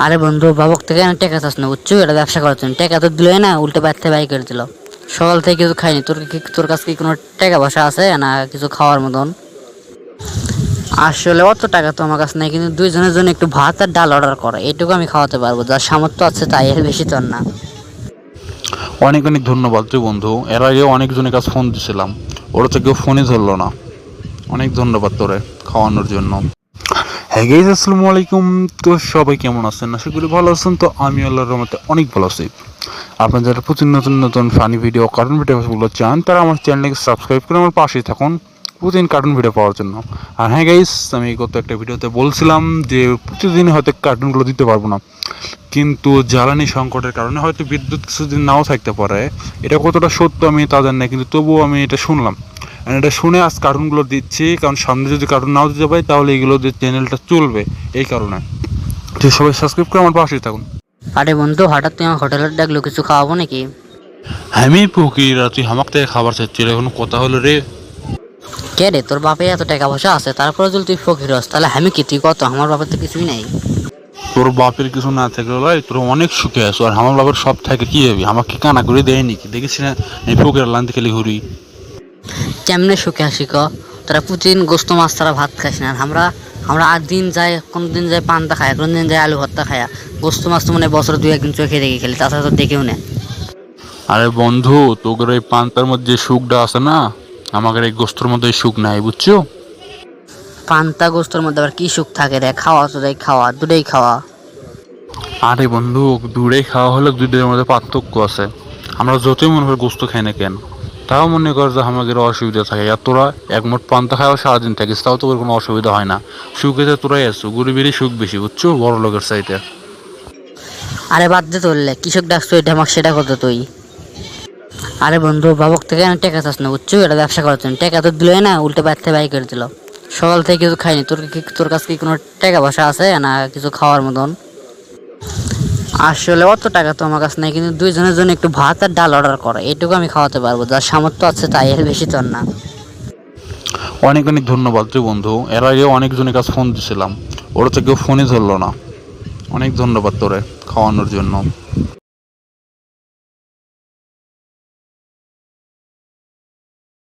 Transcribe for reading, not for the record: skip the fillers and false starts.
আরে বন্ধু, বাবক থেকে না টাকা চাস না, বুঝছো? এটা ব্যবসা করার জন্য টাকা তো দিলই না, উল্টে বাইর থেকে বাই করে দিল। সকাল থেকে কিছু খাইনি। তোর কাছে কি কোনো টাকা পয়সা আছে না কিছু খাওয়ার মতন? আসলে অত টাকা তো আমার কাছে নেই, কিন্তু দুইজনের জন্য একটু ভাত আর ডাল অর্ডার করে, এটুকু আমি খাওয়াতে পারবো। যার সামর্থ্য আছে তাই, এর বেশি তো আর না। অনেক অনেক ধন্যবাদ রে বন্ধু। এর আগে অনেকজনের কাছে ফোন দিছিলাম, ওরা তো কেউ ফোনই ধরলো না। অনেক ধন্যবাদ তোরে খাওয়ানোর জন্য। হ্যাঁ গাইস, আসসালামু আলাইকুম। তো সবাই কেমন আছেন? আশা করি ভালো আছেন। তো আমি আল্লাহর রহমতে অনেক ভালো আছি। আপনারা যারা প্রচুর নতুন নতুন ফানি ভিডিও, কার্টুন ভিডিওগুলো চান, তারা আমার চ্যানেলকে সাবস্ক্রাইব করে আমার পাশেই থাকুন প্রতিদিন কার্টুন ভিডিও পাওয়ার জন্য। আর হ্যাঁ গাইস, আমি গত একটা ভিডিওতে বলছিলাম যে প্রতিদিন হয়তো কার্টুনগুলো দিতে পারবো না, কিন্তু জ্বালানি সংকটের কারণে হয়তো বিদ্যুৎ কিছুদিন নাও থাকতে পারে। এটা কতটা সত্য আমি তা জানি না, কিন্তু তবুও আমি এটা শুনলাম। আর এটা শুনে আজ কার্টুনগুলো দিচ্ছি, কারণ সামনে যদি কার্টুন নাও দিতে পারি তাহলে এগুলো দিয়ে চ্যানেলটা চলবে, এই কারণে। তো সবাই সাবস্ক্রাইব করে আমার পাশেই থাকুন। আরে বন্ধু, হঠাৎ তুই আমার হোটেলে ডাকলো, কিছু খাওয়াবো নাকি? আমি ফকির, তুই হামাক থেকে খাবার চাচ্ছিল, এখন কথা হলো রে। কে রে, তোর বাপে এত টাকা পয়সা আছে, তারপরে যদি তুই ফকির হস, তাহলে আমি কি, তুই কত? আমার বাপের তো কিছুই নাই। তোর বাপের কিছু না থাকলে ভাই তোর অনেক সুখে আছো, আর আমার বাপের সব থাকে কি হবে? আমাকে কানা করে দেয় নাকি? দেখিস না আমি ফকির লান্তি খেলে ঘুরি। কেমনে সুখে আসি ক? তোরা প্রতিদিন গোস্ত মাছ ছাড়া ভাত খাস না, আর আমরা আমরা আর দিন যায়, কোন দিন যায় পান্তা খায়, কোন দিন যায় আলু ভর্তা খায়া। গোস্ত মাছ তো মানে বছর দুই একদিন চোখে দেখে খেলি, তাছাড়া তো দেখেও না। আরে বন্ধু, তোদের এই পান্তার মধ্যে যে সুখটা আছে না, আমাদের এই গোস্তর মধ্যে সুখ নাই, বুঝছো? পান্তা গোস্তর মধ্যে আবার কি সুখ থাকে রে? খাওয়া তো যাই খাওয়া, দুটোই খাওয়া। আরে বন্ধু, দূরে খাওয়া হলে দুধের মধ্যে পার্থক্য আছে। আমরা যতই মনে করি গোস্ত খাই না কেন, তাও মনে কর যে আমাদের অসুবিধা থাকে। আর তোরা একমোট পান্তা খাওয়া সারাদিন থাকিস, তাও তোর কোনো অসুবিধা হয় না। সুখে তো তোরাই আছো, গরিবেরই সুখ বেশি, বুঝছো, বড় লোকের চাইতে। আরে বাদ দে, তোরলে কৃষক ডাকছো, এটা আমাকে সেটা করতে তুই। আরে বন্ধু, বাবক থেকে না টাকা চাস না, বুঝছো? এটা ব্যবসা করার জন্য টাকা তো দিলই না, উল্টে বাইর থেকে বাই করে দিল। সকাল থেকে কিছু খাইনি। তোর কাছে কি কোনো টাকা পয়সা আছে না কিছু খাওয়ার মতন? আসলে অত টাকা তো আমার কাছে নেই, কিন্তু দুইজনের জন্য একটু ভাত আর ডাল অর্ডার করে, এটুকু আমি খাওয়াতে পারবো। যার সামর্থ্য আছে তাই, এর বেশি তো আর না। অনেক অনেক ধন্যবাদ রে বন্ধু। এর আগে অনেকজনের কাছে ফোন দিছিলাম, ওরা তো কেউ ফোনই ধরলো না। অনেক ধন্যবাদ তোরে খাওয়ানোর জন্য।